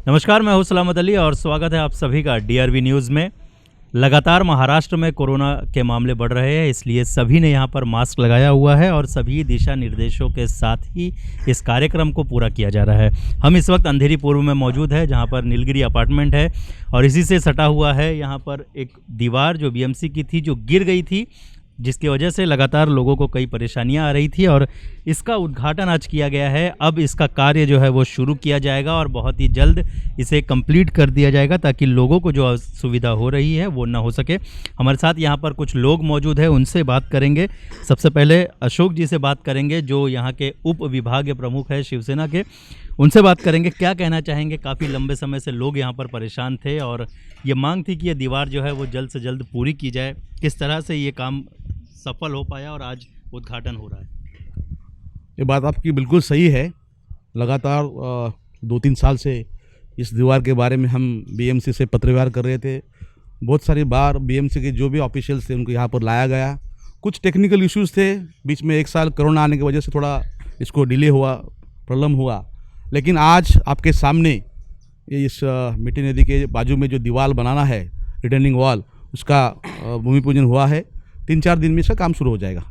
नमस्कार, मैं हूं सलामत अली और स्वागत है आप सभी का डीआरवी न्यूज़ में। लगातार महाराष्ट्र में कोरोना के मामले बढ़ रहे हैं, इसलिए सभी ने यहां पर मास्क लगाया हुआ है और सभी दिशा निर्देशों के साथ ही इस कार्यक्रम को पूरा किया जा रहा है। हम इस वक्त अंधेरी पूर्व में मौजूद है, जहां पर नीलगिरी अपार्टमेंट है और इसी से सटा हुआ है यहां पर एक दीवार जो बीएमसी की थी, जो गिर गई थी, जिसकी वजह से लगातार लोगों को कई परेशानियां आ रही थी और इसका उद्घाटन आज किया गया है। अब इसका कार्य जो है वो शुरू किया जाएगा और बहुत ही जल्द इसे कंप्लीट कर दिया जाएगा ताकि लोगों को जो असुविधा हो रही है वो ना हो सके। हमारे साथ यहाँ पर कुछ लोग मौजूद हैं, उनसे बात करेंगे। सबसे पहले अशोक जी से बात करेंगे, जो यहाँ के उप विभागीय प्रमुख है शिवसेना के। उनसे बात करेंगे, क्या कहना चाहेंगे। काफ़ी लंबे समय से लोग यहाँ पर परेशान थे और ये मांग थी कि ये दीवार जो है वो जल्द से जल्द पूरी की जाए। किस तरह से ये काम सफल हो पाया और आज उद्घाटन हो रहा है। ये बात आपकी बिल्कुल सही है। लगातार 2-3 साल से इस दीवार के बारे में हम बीएमसी से पत्र व्यवहार कर रहे थे। बहुत सारी बार बीएमसी के जो भी ऑफिशियल्स थे उनको यहाँ पर लाया गया। कुछ टेक्निकल इश्यूज़ थे, बीच में 1 साल कोरोना आने की वजह से थोड़ा इसको डिले हुआ, प्रॉब्लम हुआ। लेकिन आज आपके सामने इस मिठी नदी के बाजू में जो दीवार बनाना है, रिटर्निंग वॉल, उसका भूमि पूजन हुआ है। 3-4 दिन में इसका काम शुरू हो जाएगा।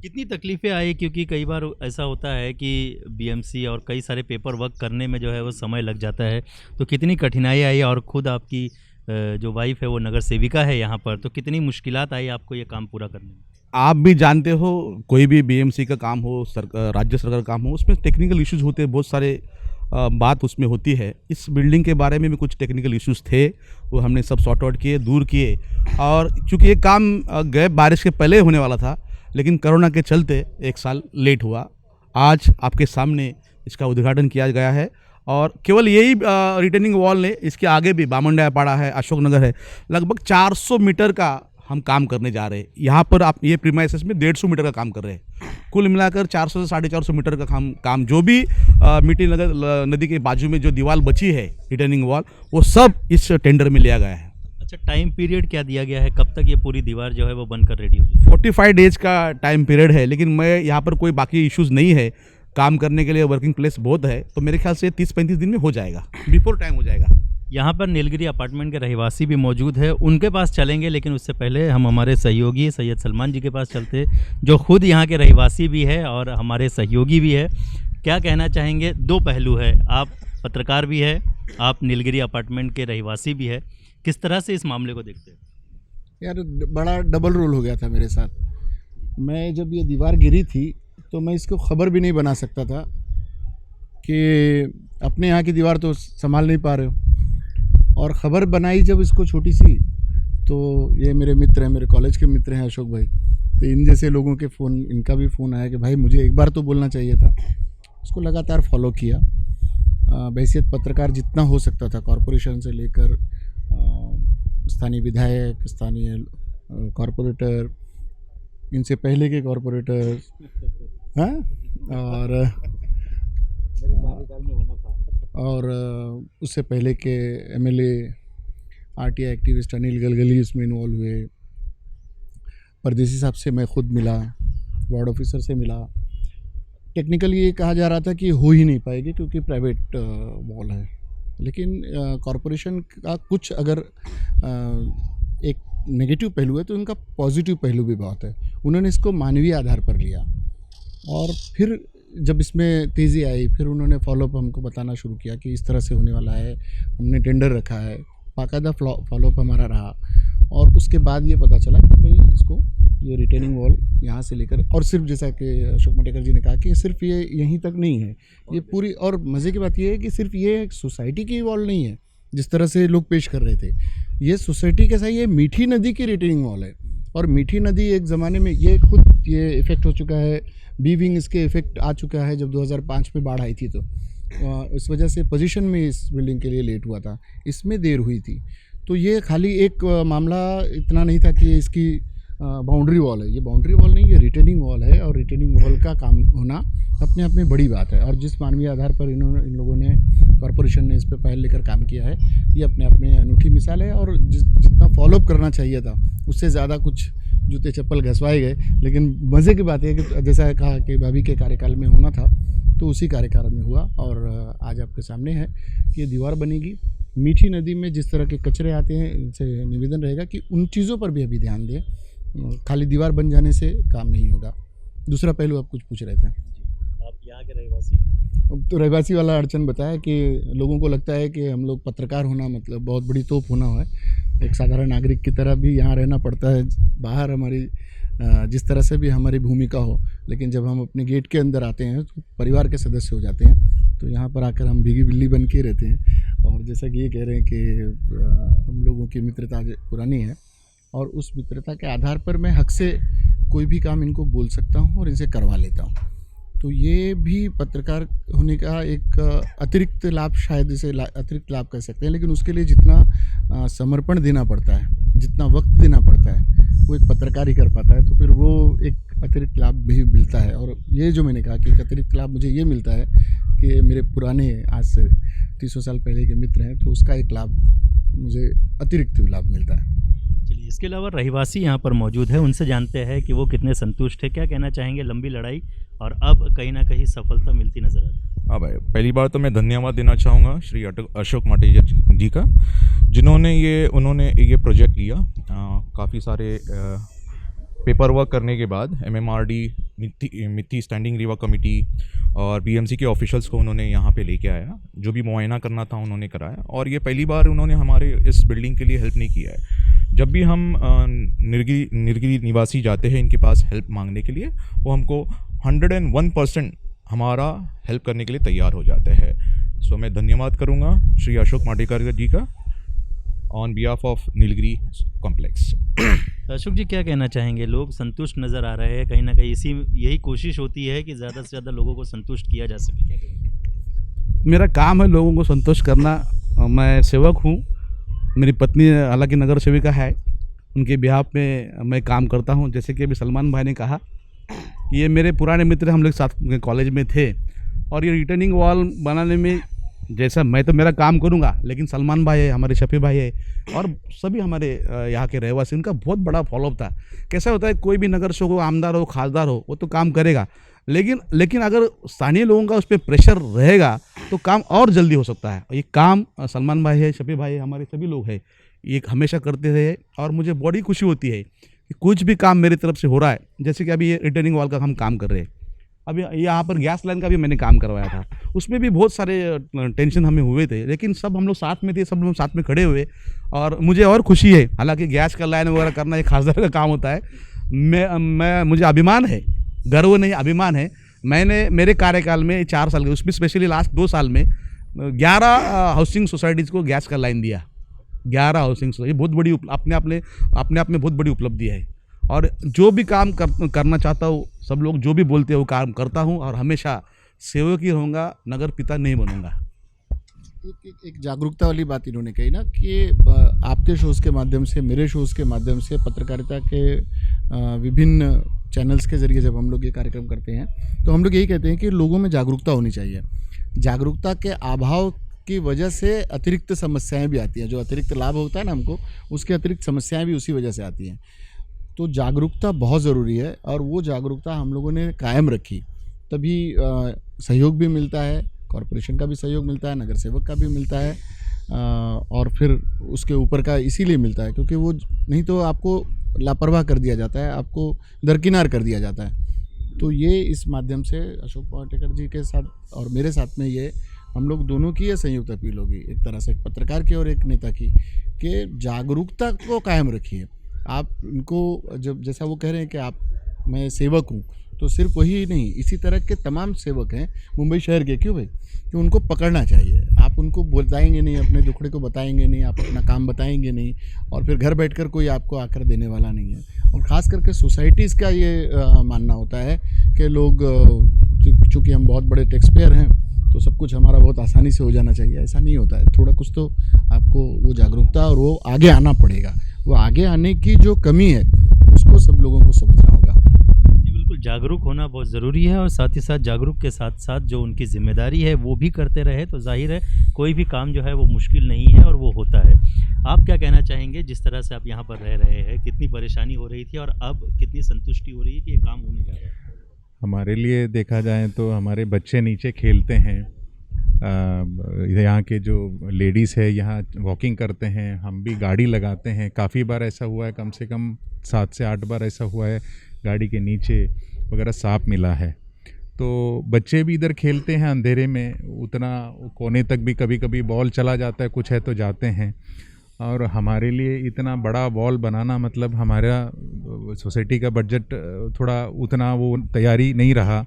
कितनी तकलीफ़ें आई, क्योंकि कई बार ऐसा होता है कि बीएमसी और कई सारे पेपर वर्क करने में जो है वो समय लग जाता है, तो कितनी कठिनाई आई और ख़ुद आपकी जो वाइफ है वो नगर सेविका है यहाँ पर, तो कितनी मुश्किलात आई आपको ये काम पूरा करने में। आप भी जानते हो, कोई भी बीएमसी का काम हो, राज्य सरकार का काम हो, उसमें टेक्निकल इश्यूज़ होते हैं, बहुत सारे बात उसमें होती है। इस बिल्डिंग के बारे में भी कुछ टेक्निकल इश्यूज़ थे, वो हमने सब सॉर्ट आउट किए, दूर किए। और चूँकि ये काम गए बारिश के पहले होने वाला था, लेकिन कोरोना के चलते 1 साल लेट हुआ। आज आपके सामने इसका उद्घाटन किया गया है और केवल यही रिटर्निंग वॉल ने, इसके आगे भी बामंडायापाड़ा है, अशोकनगर है, लगभग 400 मीटर का हम काम करने जा रहे हैं। यहाँ पर आप ये प्रीमाइसेस में 150 मीटर का काम कर रहे हैं। कुल मिलाकर 400 से 450 मीटर का काम जो भी मिठी नदी के बाजू में जो दीवार बची है रिटर्निंग वॉल, वो सब इस टेंडर में लिया गया है। अच्छा, टाइम पीरियड क्या दिया गया है, कब तक ये पूरी दीवार जो है वो बनकर रेडी हो जाएगी। 45 डेज का टाइम पीरियड है, लेकिन मैं यहाँ पर कोई बाकी इश्यूज़ नहीं है। काम करने के लिए वर्किंग प्लेस बहुत है, तो मेरे ख्याल से 30-35 दिन में हो जाएगा, बिफोर टाइम हो जाएगा। यहाँ पर नीलगिरी अपार्टमेंट के रहवासी भी मौजूद है, उनके पास चलेंगे, लेकिन उससे पहले हम हमारे सहयोगी सैयद सलमान जी के पास चलते, जो खुद यहाँ के रहवासी भी है और हमारे सहयोगी भी है। क्या कहना चाहेंगे। 2 पहलू है, आप पत्रकार भी है, आप नीलगिरी अपार्टमेंट के रहवासी भी है। किस तरह से इस मामले को देखते हैं। यार, बड़ा डबल रोल हो गया था मेरे साथ। मैं जब ये दीवार गिरी थी तो मैं इसको ख़बर भी नहीं बना सकता था कि अपने यहाँ की दीवार तो संभाल नहीं पा रहे हो, और ख़बर बनाई जब इसको छोटी सी, तो ये मेरे मित्र हैं, मेरे कॉलेज के मित्र हैं अशोक भाई, तो इन जैसे लोगों के फ़ोन, इनका भी फ़ोन आया कि भाई मुझे एक बार तो बोलना चाहिए था। उसको लगातार फॉलो किया, बहैसियत पत्रकार जितना हो सकता था, कॉरपोरेशन से लेकर स्थानीय विधायक, स्थानीय कॉरपोरेटर, इनसे पहले के कॉरपोरेटर, हाँ, और उससे पहले के MLA, RTI activist Anil Galgali इसमें इन्वॉल्व हुए। परदेसी साहब से मैं खुद मिला, वार्ड ऑफिसर से मिला। टेक्निकली ये कहा जा रहा था कि हो ही नहीं पाएगी क्योंकि प्राइवेट वॉल है, लेकिन कॉरपोरेशन का कुछ अगर एक नेगेटिव पहलू है तो उनका पॉजिटिव पहलू भी बहुत है। उन्होंने इसको मानवीय आधार पर लिया और फिर जब इसमें तेज़ी आई, फिर उन्होंने फॉलोअप हमको बताना शुरू किया कि इस तरह से होने वाला है, हमने टेंडर रखा है, बाकायदा फॉलोअप हमारा रहा। और उसके बाद ये पता चला कि भाई इसको ये रिटेनिंग वॉल यहाँ से लेकर, और सिर्फ जैसा कि अशोक मटेकर जी ने कहा कि सिर्फ ये यहीं तक नहीं है, ये पूरी, और मज़े की बात ये है कि सिर्फ ये एक सोसाइटी की वॉल नहीं है जिस तरह से लोग पेश कर रहे थे। ये सोसाइटी कैसा, ये मीठी नदी की रिटेनिंग वॉल है। और मीठी नदी एक ज़माने में ये खुद ये इफ़ेक्ट हो चुका है, बी विंग इसके इफ़ेक्ट आ चुका है जब 2005 में बाढ़ आई थी, तो इस वजह से पोजीशन में इस बिल्डिंग के लिए लेट हुआ था, इसमें देर हुई थी। तो ये खाली एक मामला इतना नहीं था कि इसकी बाउंड्री वॉल है, ये बाउंड्री वॉल नहीं, ये रिटेनिंग वॉल है। और रिटेनिंग वॉल का काम होना अपने आप में बड़ी बात है। और जिस मानवीय आधार पर इन लोगों ने, कॉरपोरेशन ने इस पर पहल लेकर काम किया है, ये अपने आप में अनूठी मिसाल है। और जितना फॉलोअप करना चाहिए था उससे ज़्यादा कुछ जूते चप्पल घसवाए गए। लेकिन मज़े की बात है कि जैसा कहा कि भाभी के कार्यकाल में होना था, तो उसी कार्यकाल में हुआ और आज आपके सामने है कि ये दीवार बनेगी। मीठी नदी में जिस तरह के कचरे आते हैं, इनसे निवेदन रहेगा कि उन चीज़ों पर भी अभी ध्यान दें, खाली दीवार बन जाने से काम नहीं होगा। दूसरा पहलू आप कुछ पूछ रहे थे। आप यहाँ के रहवासी? तो रहवासी वाला अड़चन बताया कि लोगों को लगता है कि हम लोग पत्रकार होना मतलब बहुत बड़ी तोप होना है, एक साधारण नागरिक की तरह भी यहाँ रहना पड़ता है। बाहर हमारी जिस तरह से भी हमारी भूमिका हो, लेकिन जब हम अपने गेट के अंदर आते हैं तो परिवार के सदस्य हो जाते हैं। तो यहाँ पर आकर हम भीगी बिल्ली बन के रहते हैं। और जैसा कि ये कह रहे हैं कि हम लोगों की मित्रता पुरानी है और उस मित्रता के आधार पर मैं हक से कोई भी काम इनको बोल सकता हूँ और इनसे करवा लेता हूँ। तो ये भी पत्रकार होने का एक अतिरिक्त लाभ, शायद इसे अतिरिक्त लाभ कह सकते हैं, लेकिन उसके लिए जितना समर्पण देना पड़ता है, जितना वक्त देना पड़ता है, वो एक पत्रकार ही कर पाता है। तो फिर वो एक अतिरिक्त लाभ भी मिलता है। और ये जो मैंने कहा कि एक अतिरिक्त लाभ मुझे ये मिलता है कि मेरे पुराने आज से 300 साल पहले के मित्र हैं, तो उसका एक लाभ मुझे अतिरिक्त लाभ मिलता है। चलिए, इसके अलावा रहवासी यहाँ पर मौजूद है, उनसे जानते हैं कि वो कितने संतुष्ट है। क्या कहना चाहेंगे? लंबी लड़ाई और अब कहीं ना कहीं सफलता मिलती नजर आती है। हाँ भाई, पहली बार तो मैं धन्यवाद देना चाहूँगा श्री अशोक माटेजा जी का, जिन्होंने उन्होंने ये प्रोजेक्ट लिया। काफ़ी सारे पेपर वर्क करने के बाद MMRD, मिट्टी स्टैंडिंग रिवर कमेटी और BMC के ऑफिशियल्स को उन्होंने यहाँ पे लेके आया। जो भी मुआयना करना था उन्होंने कराया। और ये पहली बार उन्होंने हमारे इस बिल्डिंग के लिए हेल्प नहीं किया है। जब भी हम नीलगिरी निवासी जाते हैं इनके पास हेल्प मांगने के लिए, वो हमको 101% हमारा हेल्प करने के लिए तैयार हो जाते हैं। सो मैं धन्यवाद करूँगा श्री अशोक माटेकर जी का on behalf of Nilgiri complex. Ashok ji, क्या कहना चाहेंगे? लोग संतुष्ट नज़र आ रहे हैं, कहीं ना कहीं यही कोशिश होती है कि ज़्यादा से ज़्यादा लोगों को संतुष्ट किया जा सके। क्या कहेंगे? मेरा काम है लोगों को संतुष्ट करना। मैं सेवक हूँ, मेरी पत्नी हालांकि नगर सेविका है, उनके बिहाफ में मैं काम करता हूँ। जैसे कि अभी सलमान भाई ने कहा, ये मेरे पुराने मित्र, हम लोग साथ कॉलेज में थे। और ये रिटर्निंग वॉल बनाने में जैसा मैं तो मेरा काम करूँगा, लेकिन सलमान भाई है, हमारे शफी भाई है और सभी हमारे यहाँ के रहवासी, उनका बहुत बड़ा फॉलोअप था। कैसा होता है, कोई भी नगर सेवक हो, आमदार हो, खासदार हो, वो तो काम करेगा, लेकिन अगर स्थानीय लोगों का उस पर प्रेशर रहेगा तो काम और जल्दी हो सकता है। ये काम सलमान भाई है, शफी भाई है, हमारे सभी लोग हैं, ये हमेशा करते रहे। और मुझे बड़ी खुशी होती है कि कुछ भी काम मेरी तरफ से हो रहा है। जैसे कि अभी ये रिटर्निंग वॉल का हम काम कर रहे हैं, अभी यहाँ पर गैस लाइन का भी मैंने काम करवाया था, उसमें भी बहुत सारे टेंशन हमें हुए थे, लेकिन सब हम लोग साथ में थे, सब लोग साथ में खड़े हुए। और मुझे और खुशी है, हालांकि गैस का लाइन वगैरह करना एक खासदार का काम होता है। मुझे अभिमान है, गर्व नहीं, अभिमान है। मैंने मेरे कार्यकाल में 4 साल के, उसमें स्पेशली लास्ट 2 साल में 11 हाउसिंग सोसाइटीज़ को गैस का लाइन दिया। 11 हाउसिंग सोसाइटी बहुत बड़ी, अपने आप में बहुत बड़ी उपलब्धि है। और जो भी काम करना चाहता हूँ, सब लोग जो भी बोलते हैं वो काम करता हूँ और हमेशा सेवक ही रहूँगा, नगर पिता नहीं बनूँगा। एक जागरूकता वाली बात इन्होंने कही ना कि आपके शोज़ के माध्यम से, मेरे शोज़ के माध्यम से, पत्रकारिता के विभिन्न चैनल्स के ज़रिए जब हम लोग ये कार्यक्रम करते हैं तो हम लोग यही कहते हैं कि लोगों में जागरूकता होनी चाहिए। जागरूकता के अभाव की वजह से अतिरिक्त समस्याएं भी आती हैं। जो अतिरिक्त लाभ होता है ना हमको, उसके अतिरिक्त समस्याएं भी उसी वजह से आती हैं। तो जागरूकता बहुत ज़रूरी है और वो जागरूकता हम लोगों ने कायम रखी, तभी सहयोग भी मिलता है, कॉरपोरेशन का भी सहयोग मिलता है, नगर सेवक का भी मिलता है, और फिर उसके ऊपर का इसीलिए मिलता है क्योंकि वो नहीं तो आपको लापरवाह कर दिया जाता है, आपको दरकिनार कर दिया जाता है। तो ये इस माध्यम से अशोक माटेकर जी के साथ और मेरे साथ में ये हम लोग दोनों की ये संयुक्त अपील होगी, एक तरह से एक पत्रकार की और एक नेता की, कि जागरूकता को कायम रखिए। आप इनको जब जैसा वो कह रहे हैं कि मैं सेवक हूँ, तो सिर्फ वही नहीं, इसी तरह के तमाम सेवक हैं मुंबई शहर के। क्यों भाई? कि उनको पकड़ना चाहिए। आप उनको बताएंगे नहीं, अपने दुखड़े को बताएंगे नहीं, आप अपना काम बताएंगे नहीं, और फिर घर बैठकर कोई आपको आकर देने वाला नहीं है। और ख़ास करके सोसाइटीज़ का ये मानना होता है कि लोग, चूँकि हम बहुत बड़े टैक्स पेयर हैं तो सब कुछ हमारा बहुत आसानी से हो जाना चाहिए। ऐसा नहीं होता है, थोड़ा कुछ तो आपको वो जागरूकता और वो आगे आना पड़ेगा। वो आगे आने की जो कमी है उसको सब लोगों को समझना होगा। जी बिल्कुल, जागरूक होना बहुत ज़रूरी है और साथ ही साथ जागरूक के साथ साथ जो उनकी जिम्मेदारी है वो भी करते रहे तो जाहिर है कोई भी काम जो है वो मुश्किल नहीं है और वो होता है। आप क्या कहना चाहेंगे, जिस तरह से आप यहाँ पर रह रहे हैं, कितनी परेशानी हो रही थी और अब कितनी संतुष्टि हो रही है कि ये काम होने जा रहा है? हमारे लिए देखा जाए तो हमारे बच्चे नीचे खेलते हैं, यहाँ के जो लेडीज़ है यहाँ वॉकिंग करते हैं, हम भी गाड़ी लगाते हैं। काफ़ी बार ऐसा हुआ है, कम से कम 7 से 8 बार ऐसा हुआ है गाड़ी के नीचे वगैरह सांप मिला है। तो बच्चे भी इधर खेलते हैं अंधेरे में, उतना कोने तक भी कभी कभी बॉल चला जाता है, कुछ है तो जाते हैं। और हमारे लिए इतना बड़ा बॉल बनाना मतलब हमारा सोसाइटी का बजट थोड़ा उतना वो तैयारी नहीं रहा।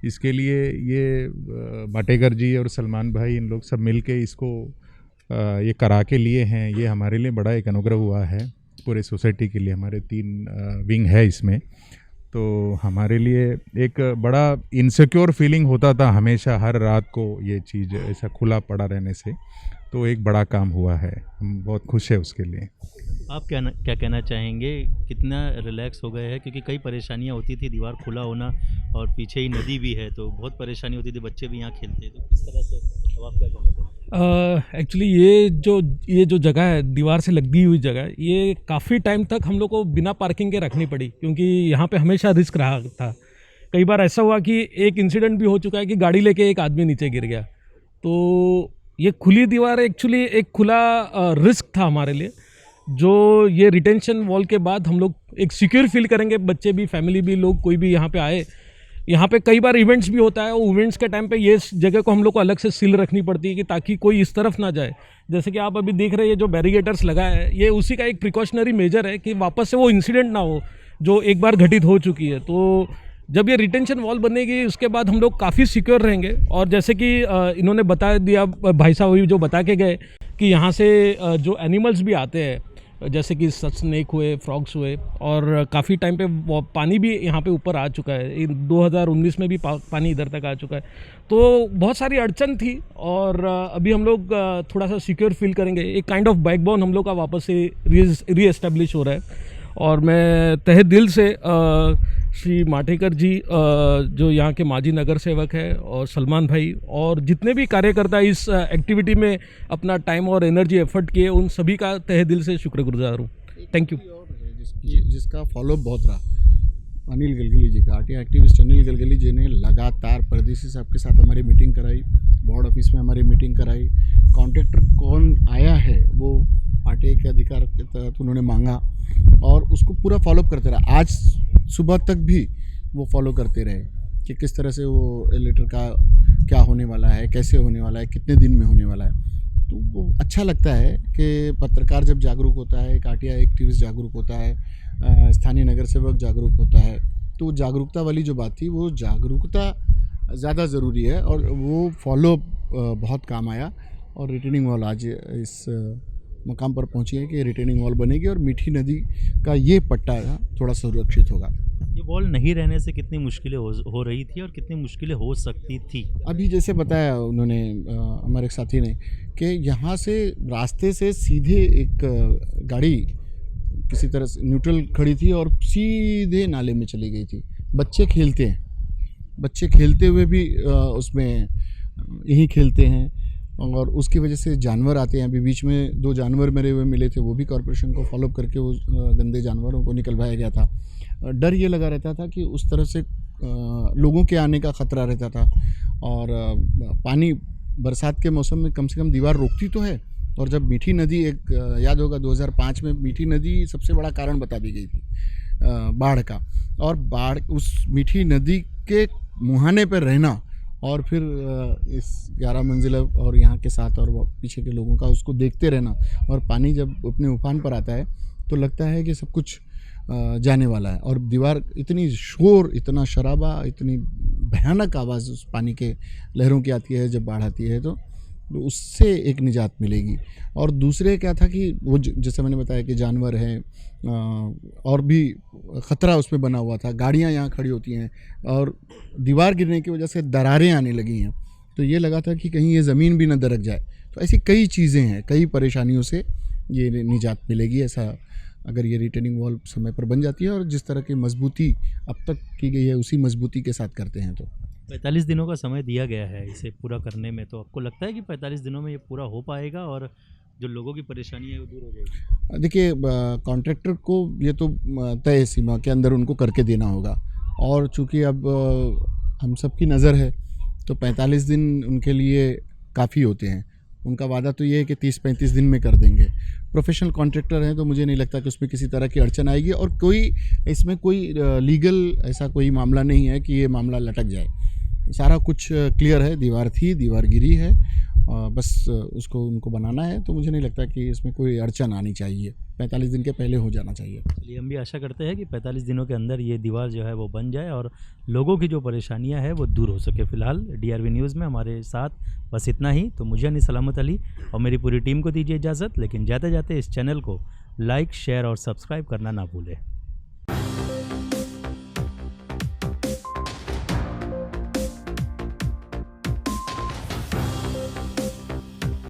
इसके लिए ये माटेकर जी और सलमान भाई इन लोग सब मिल के इसको ये करा के लिए हैं। ये हमारे लिए बड़ा एक अनुग्रह हुआ है पूरे सोसाइटी के लिए। हमारे 3 विंग है इसमें, तो हमारे लिए एक बड़ा इनसिक्योर फीलिंग होता था हमेशा हर रात को ये चीज़ ऐसा खुला पड़ा रहने से। तो एक बड़ा काम हुआ है, हम बहुत खुश है उसके लिए। आप क्या कहना चाहेंगे, कितना रिलैक्स हो गए हैं? क्योंकि कई परेशानियां होती थी, दीवार खुला होना और पीछे ही नदी भी है, तो बहुत परेशानी होती थी, बच्चे भी यहाँ खेलते हैं, तो किस तरह से अब आप क्या कहना चाहेंगे? एक्चुअली ये जो जगह है, दीवार से लगी हुई जगह, ये काफ़ी टाइम तक हम लोग को बिना पार्किंग के रखनी पड़ी, क्योंकि यहाँ पे हमेशा रिस्क रहा था। कई बार ऐसा हुआ कि एक इंसिडेंट भी हो चुका है कि गाड़ी लेके एक आदमी नीचे गिर गया। तो ये खुली दीवार एक्चुअली एक खुला रिस्क था हमारे लिए। जो ये रिटेंशन वॉल के बाद हम लोग एक सिक्योर फील करेंगे, बच्चे भी, फैमिली भी, लोग कोई भी यहाँ पे आए। यहाँ पे कई बार इवेंट्स भी होता है, और इवेंट्स के टाइम पे ये जगह को हम लोग को अलग से सील रखनी पड़ती है कि ताकि कोई इस तरफ ना जाए। जैसे कि आप अभी देख रहे हैं, जो बैरिगेटर्स लगा है, ये उसी का एक प्रिकॉशनरी मेजर है कि वापस से वो इंसिडेंट ना हो जो एक बार घटित हो चुकी है। तो जब ये रिटेंशन वॉल बनेगी उसके बाद हम लोग काफ़ी सिक्योर रहेंगे। और जैसे कि इन्होंने बता दिया, भाई साहब जो बता के गए कि यहाँ से जो एनिमल्स भी आते हैं, जैसे कि स्नेक हुए, फ्रॉग्स हुए, और काफ़ी टाइम पे पानी भी यहाँ पे ऊपर आ चुका है। 2019 में भी पानी इधर तक आ चुका है। तो बहुत सारी अड़चन थी, और अभी हम लोग थोड़ा सा सिक्योर फील करेंगे। एक काइंड ऑफ बैकबोन हम लोग का वापस से रीएस्टेब्लिश हो रहा है। और मैं तहे दिल से श्री माटेकर जी, जो यहाँ के माजी नगर सेवक है, और सलमान भाई, और जितने भी कार्यकर्ता इस एक्टिविटी में अपना टाइम और एनर्जी एफर्ट किए, उन सभी का तहे दिल से शुक्रगुजार हूँ। Thank you. जिसका फॉलोअप बहुत रहा, अनिल गलगली जी का, आरटीआई एक्टिविस्ट अनिल गलगली जी ने लगातार परदेसी साहब के साथ हमारी मीटिंग कराई, वार्ड ऑफिस में हमारी मीटिंग कराई। कॉन्ट्रैक्टर कौन आया है वो आरटीआई के अधिकार के तहत उन्होंने मांगा, और उसको पूरा फॉलोअप करते रहे। आज सुबह तक भी वो फॉलो करते रहे कि किस तरह से वो एलिवेटर का क्या होने वाला है, कैसे होने वाला है, कितने दिन में होने वाला है। तो वो अच्छा लगता है कि पत्रकार जब जागरूक होता है, एक आरटीआई एक्टिविस्ट जागरूक होता है, स्थानीय नगर सेवक जागरूक होता है, तो जागरूकता वाली जो बात थी, वो जागरूकता ज़्यादा ज़रूरी है, और वो फॉलो बहुत काम आया। और रिटेनिंग वॉल आज इस मकाम पर पहुंची है कि रिटेनिंग वॉल बनेगी, और मीठी नदी का ये पट्टा थोड़ा सुरक्षित होगा। ये वॉल नहीं रहने से कितनी मुश्किलें हो रही थी और कितनी मुश्किलें हो सकती थी? अभी जैसे बताया उन्होंने, हमारे एक साथी ने, कि यहाँ से रास्ते से सीधे एक गाड़ी किसी तरह से न्यूट्रल खड़ी थी और सीधे नाले में चली गई थी। बच्चे खेलते हैं, बच्चे खेलते हुए भी उसमें यहीं खेलते हैं, और उसकी वजह से जानवर आते हैं। अभी बीच में 2 जानवर मरे हुए मिले थे, वो भी कॉरपोरेशन को फॉलोअप करके वो गंदे जानवरों को निकलवाया गया था। डर ये लगा रहता था कि उस तरह से लोगों के आने का ख़तरा रहता था। और पानी बरसात के मौसम में कम से कम दीवार रोकती तो है। और जब मीठी नदी, एक याद होगा 2005 में मीठी नदी सबसे बड़ा कारण बता दी गई थी बाढ़ का, और बाढ़ उस मीठी नदी के मुहाने पर रहना, और फिर इस 11 मंजिला और यहाँ के साथ और पीछे के लोगों का उसको देखते रहना, और पानी जब अपने उफान पर आता है तो लगता है कि सब कुछ जाने वाला है। और दीवार इतनी शोर, इतना शराबा, इतनी भयानक आवाज़ उस पानी के लहरों की आती है जब बाढ़ आती है, तो उससे एक निजात मिलेगी। और दूसरे क्या था कि वो जैसे मैंने बताया कि जानवर हैं, और भी ख़तरा उसमें बना हुआ था। गाड़ियाँ यहाँ खड़ी होती हैं, और दीवार गिरने की वजह से दरारें आने लगी हैं, तो ये लगा था कि कहीं ये ज़मीन भी न दरक जाए। तो ऐसी कई चीज़ें हैं, कई परेशानियों से ये निजात मिलेगी, ऐसा अगर ये रिटेनिंग वॉल समय पर बन जाती है, और जिस तरह की मजबूती अब तक की गई है उसी मजबूती के साथ करते हैं। तो 45 दिनों का समय दिया गया है इसे पूरा करने में, तो आपको लगता है कि 45 दिनों में ये पूरा हो पाएगा और जो लोगों की परेशानी है वो दूर हो जाएगी? देखिए, कॉन्ट्रैक्टर को ये तो तय सीमा के अंदर उनको करके देना होगा, और चूँकि अब हम सबकी नज़र है तो 45 दिन उनके लिए काफ़ी होते हैं। उनका वादा तो ये है कि 30-35 दिन में कर देंगे। प्रोफेशनल कॉन्ट्रैक्टर हैं तो मुझे नहीं लगता कि उसमें किसी तरह की अड़चन आएगी, और इसमें कोई लीगल ऐसा कोई मामला नहीं है कि ये मामला लटक जाए। सारा कुछ क्लियर है, दीवार थी, दीवार गिरी है, बस उसको उनको बनाना है। तो मुझे नहीं लगता कि इसमें कोई अड़चन आनी चाहिए, 45 दिन के पहले हो जाना चाहिए। चलिए, हम भी आशा करते हैं कि 45 दिनों के अंदर ये दीवार जो है वो बन जाए और लोगों की जो परेशानियां हैं वो दूर हो सके। फिलहाल DRV न्यूज़ में हमारे साथ बस इतना ही। तो मुझे यानी सलामत अली और मेरी पूरी टीम को दीजिए इजाज़त, लेकिन जाते जाते इस चैनल को लाइक, शेयर और सब्सक्राइब करना ना भूलें।